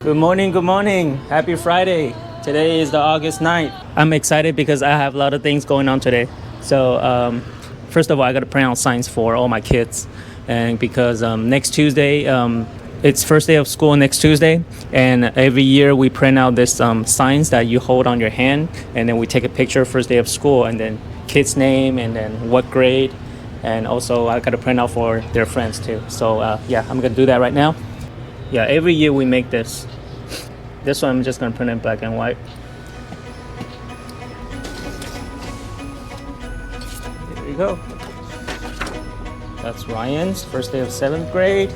Good morning, good morning. Happy Friday. Today is the August 9th. I'm excited because I have a lot of things going on today. So first of all, I got to print out signs for all my kids. And because next Tuesday, it's first day of school next Tuesday. And every year we print out this signs that you hold on your hand. And then we take a picture first day of school and then kid's name and then what grade. And also I got to print out for their friends too. So yeah, I'm going to do that right now. Yeah, every year we make this. This one I'm just gonna print in black and white. Here we go. That's Ryan's first day of 7th grade.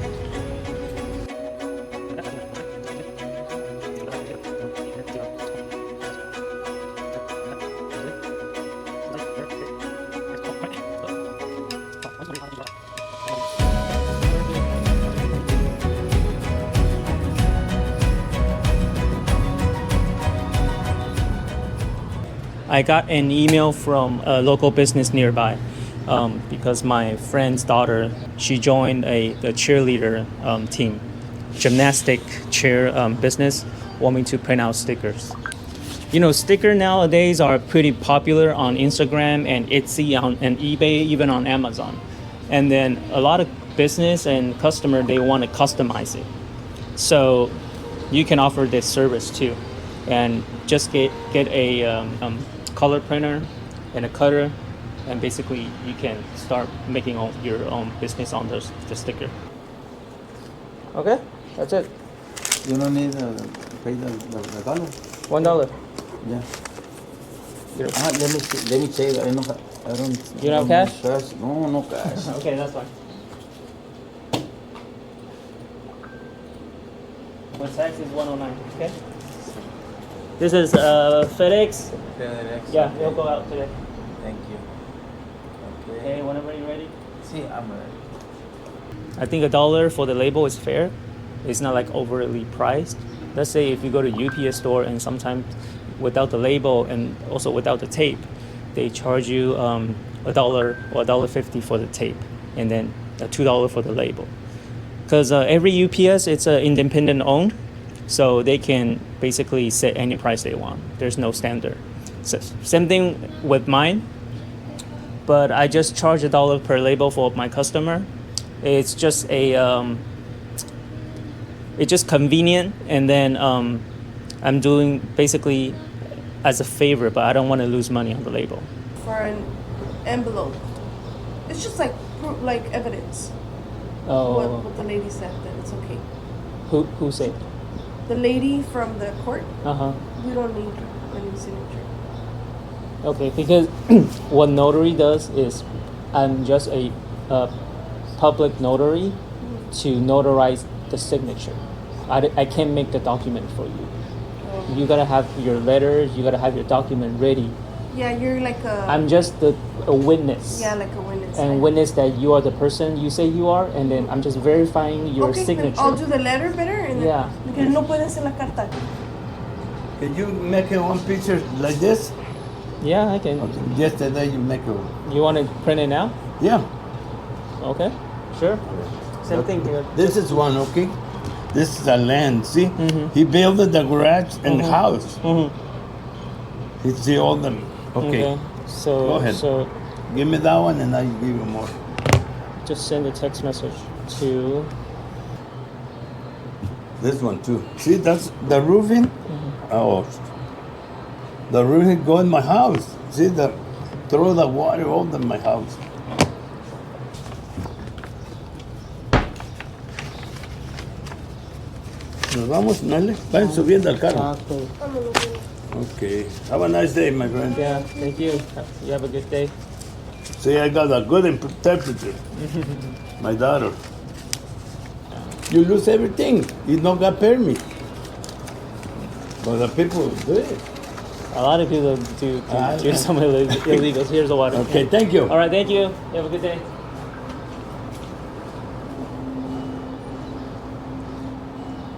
I got an email from a local business nearby because my friend's daughter, she joined a cheerleader team, gymnastic chair business, want me to print out stickers. You know, stickers nowadays are pretty popular on Instagram and Etsy and eBay, even on Amazon. And then a lot of business and customer, they want to customize it. So you can offer this service too. And just get a color printer and a cutter, and basically you can start making your own business on the sticker. Okay, that's it. You don't need to pay the dollar? $1. Yeah. Let me see. Let me say. I don't. You don't have cash? No cash. Okay, that's fine. My tax is $109. Okay. This is FedEx. FedEx. Yeah, it'll go out today. Thank you. Okay, whenever you're ready. See, I'm ready. I think $1 for the label is fair. It's not like overly priced. Let's say if you go to UPS store and sometimes without the label and also without the tape, they charge you $1 or $1.50 for the tape, and then $2 for the label. Because every UPS it's independent owned, so they can basically set any price they want. There's no standard. So, same thing with mine, but I just charge $1 per label for my customer. It's just it's just convenient, and then I'm doing basically as a favor, but I don't want to lose money on the label. For an envelope, it's just like evidence. Oh, What the lady said, that it's okay. who said? The lady from the court, Uh-huh. we don't need any signature. Okay, because what notary does is I'm just a public notary to notarize the signature. I can't make the document for you. Oh. You gotta have your letters, you gotta have your document ready. Yeah, you're like a... I'm just a witness. Yeah, like a witness. And witness that you are the person you say you are, and then I'm just verifying your okay, signature. Then I'll do the letter better. And Yeah. Then, no puede ser la carta. Can you make it one picture like this? Yeah, I can. Okay. Yesterday you make it. You want to print it now? Yeah. Okay, sure. Same thing here. This is one, okay? This is a land, see? Mm-hmm. He built the garage and the house. Mm-hmm. He see all them. Okay. So, Go ahead. So Give me that one and I give you more. just send a text message to... This one too. See, that's the roofing. Oh, the roofing go in my house. See, throw the water all in my house. Nos vamos, Nelly. Vayan subiendo al carro. Okay. Okay. Have a nice day, my friend. Yeah, thank you. You have a good day. See, I got a good interpreter. My daughter. You lose everything. You don't got permit. But the people do it. A lot of people do some illegals. Here's the water. Okay, thank you. All right, thank you. You have a good day.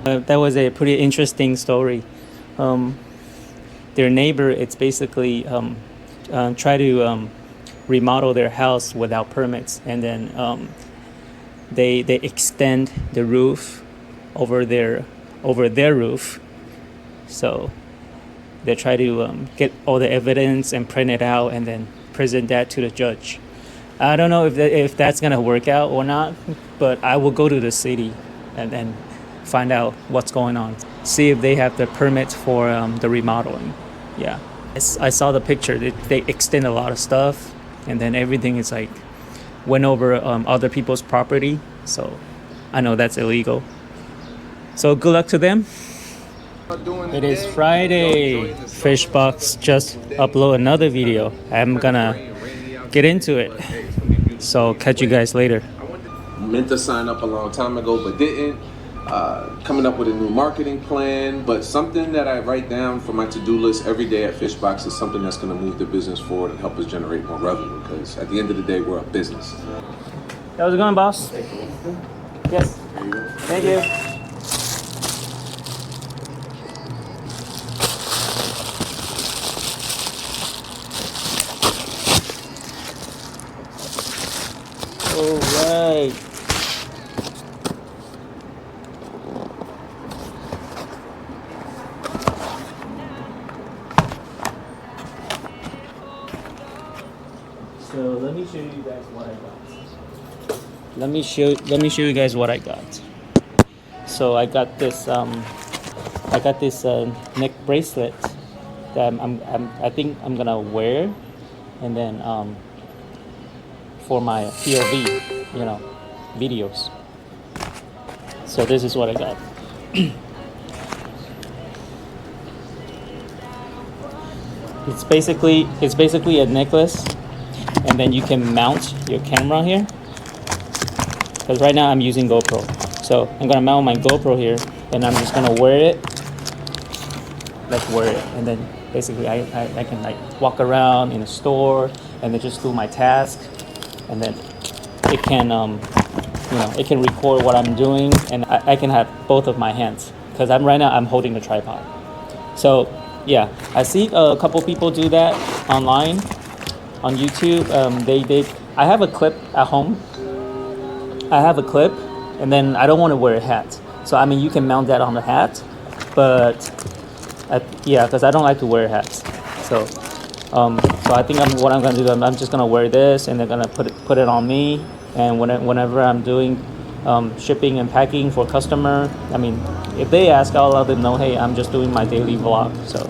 That was a pretty interesting story. Their neighbor, it's basically try to remodel their house without permits, and then they extend the roof over their over their roof. So they try to get all the evidence and print it out and then present that to the judge. I don't know if that's gonna work out or not, but I will go to the city and then find out what's going on. See if they have the permits for the remodeling. Yeah, I saw the picture. They extend a lot of stuff, and then everything is like went over other people's property. So I know that's illegal. So good luck to them. It is Friday. Fishbox just upload another video. I'm gonna get into it. So catch you guys later. Meant to sign up a long time ago, but didn't. Coming up with a new marketing plan, but something that I write down for my to-do list every day at Fishbox is something that's going to move the business forward and help us generate more revenue, because at the end of the day, we're a business. How's it going, boss? Yes. Thank you. All right. So let me show you guys what I got. Let me show you guys what I got. So I got this neck bracelet that I think I'm gonna wear, and then for my POV, videos. So this is what I got. It's basically a necklace, and then you can mount your camera here. Because right now I'm using GoPro, so I'm gonna mount my GoPro here, and I'm just gonna wear it, and then basically I can like walk around in a store and then just do my task, and then it can it can record what I'm doing, and I can have both of my hands, because right now I'm holding the tripod. So yeah, I see a couple people do that online on YouTube. I have a clip at home. And then I don't want to wear a hat. So I mean, you can mount that on the hat, but because I don't like to wear hats. So I think what I'm gonna do, I'm just gonna wear this, and they're gonna put it on me. And whenever I'm doing shipping and packing for customer, I mean, if they ask, I'll let them know, hey, I'm just doing my daily vlog. So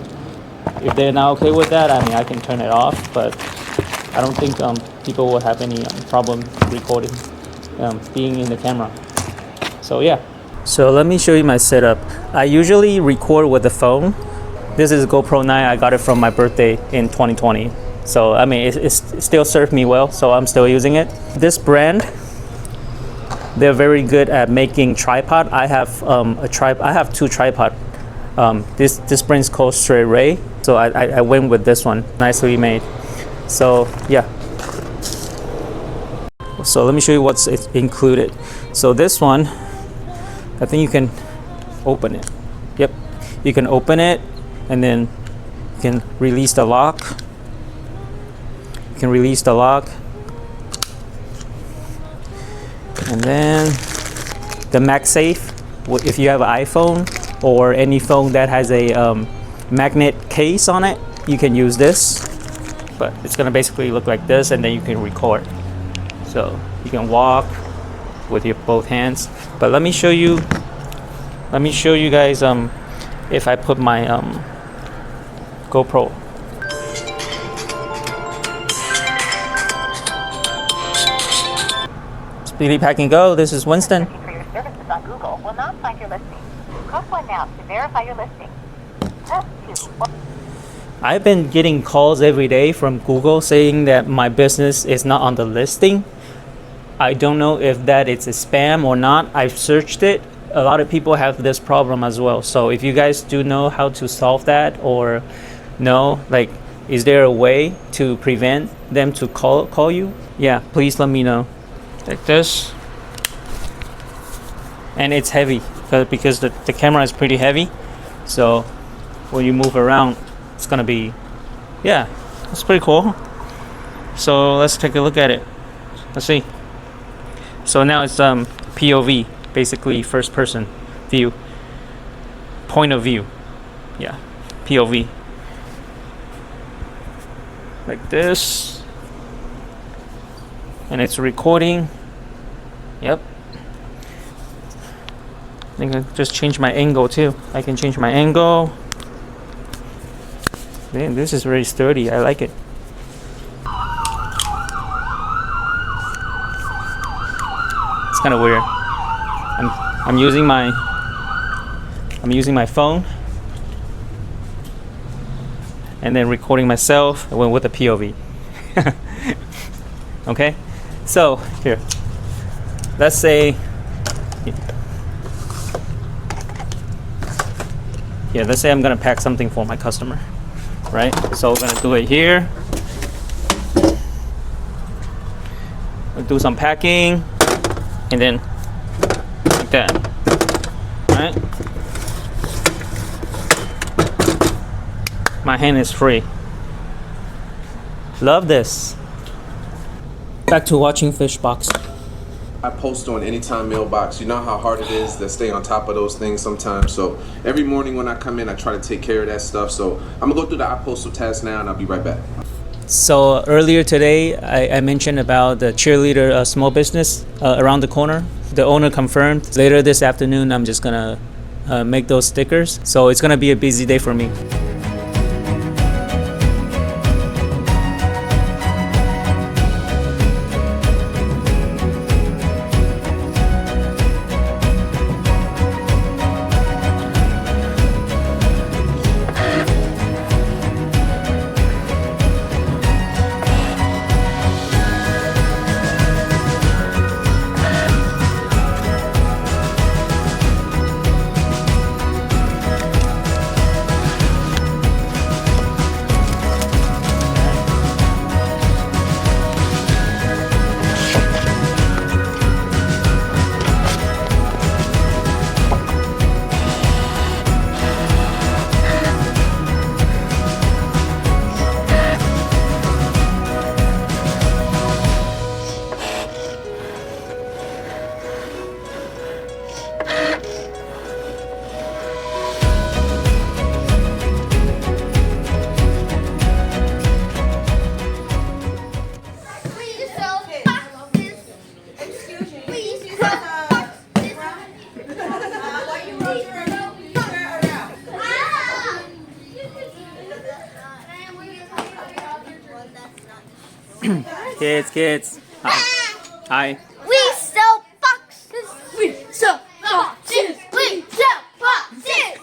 if they're not okay with that, I mean, I can turn it off. But I don't think people will have any problem recording, being in the camera. So yeah. So let me show you my setup. I usually record with the phone. This is a GoPro 9. I got it from my birthday in 2020. So I mean, it still served me well, so I'm still using it. This brand, they're very good at making tripod. I have I have two tripod. This brand's called Straight Ray. So I went with this one, nicely made. So yeah. So let me show you what's included. So this one, I think you can open it. Yep, you can open it, and then you can release the lock. And then the MagSafe. If you have an iPhone or any phone that has a magnet case on it, you can use this. But it's gonna basically look like this, and then you can record. So you can walk with your both hands. But let me show you guys if I put my GoPro. Speedy Pack and Go. This is Winston. For your services on Google will not find your listing. Press 1 now to verify your listing. Press 2. I've been getting calls every day from Google saying that my business is not on the listing. I don't know if that it's a spam or not. I've searched it. A lot of people have this problem as well. So if you guys do know how to solve that, or know, like, is there a way to prevent them to call you? Yeah, please let me know. Like this. And it's heavy because the camera is pretty heavy. So when you move around, it's gonna be, yeah, it's pretty cool. So let's take a look at it. Let's see. So now it's POV, basically first person view. point of view. Yeah, POV. Like this. And it's recording. Yep. I think I just change my angle too. I can change my angle. Man, this is very sturdy. I like it. It's kind of weird. I'm using my phone and then recording myself with a POV. Okay, so here, let's say, let's say I'm gonna pack something for my customer, right? So we're gonna do it here. We'll do some packing, and then like that, right? My hand is free. Love this. Back to watching Fishbox. I post on Anytime Mailbox. You know how hard it is to stay on top of those things sometimes. So every morning when I come in, I try to take care of that stuff. So I'm gonna go through the iPostal task now, and I'll be right back. So earlier today, I mentioned about the cheerleader small business around the corner. The owner confirmed. Later this afternoon, I'm just gonna make those stickers. So it's gonna be a busy day for me. Kids. Hi. We sell boxes. We sell boxes. We sell boxes.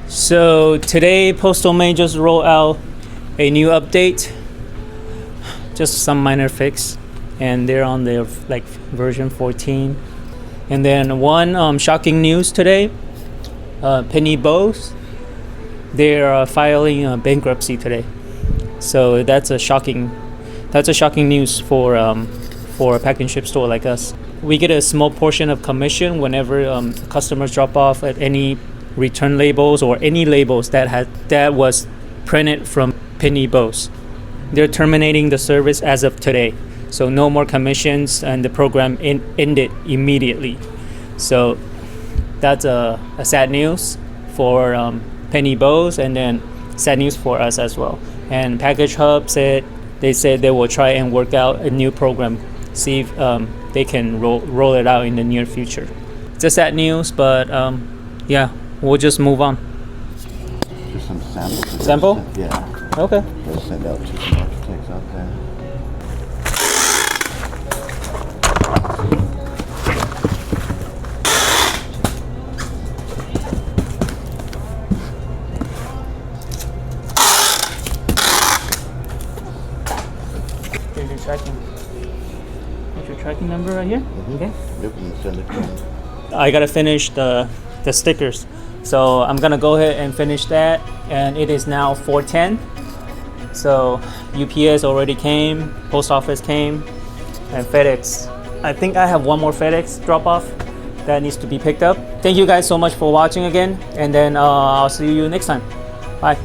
So today, Postal May just rolled out a new update, just some minor fix, and they're on their like version 14. And then one shocking news today, Penny Bose, they are filing bankruptcy today. So that's a shocking news for a pack and ship store like us. We get a small portion of commission whenever customers drop off at any return labels or any labels that was printed from Penny Bose. They're terminating the service as of today, so no more commissions, and the program ended immediately. So that's a sad news for Penny Bose, and then sad news for us as well. And Package Hub said they will try and work out a new program, see if they can roll it out in the near future. It's a sad news, but yeah, we'll just move on. Just some samples. Sample? Yeah. Okay. They'll send out to some architects out there. Here's your tracking. Here's your tracking number right here. Mm-hmm. Okay. Yep, and send it to them. I gotta finish the stickers, so I'm gonna go ahead and finish that. And it is now 4:10. So UPS already came, post office came, and FedEx. I think I have one more FedEx drop off, that needs to be picked up. Thank you guys so much for watching again, and then I'll see you next time. Bye.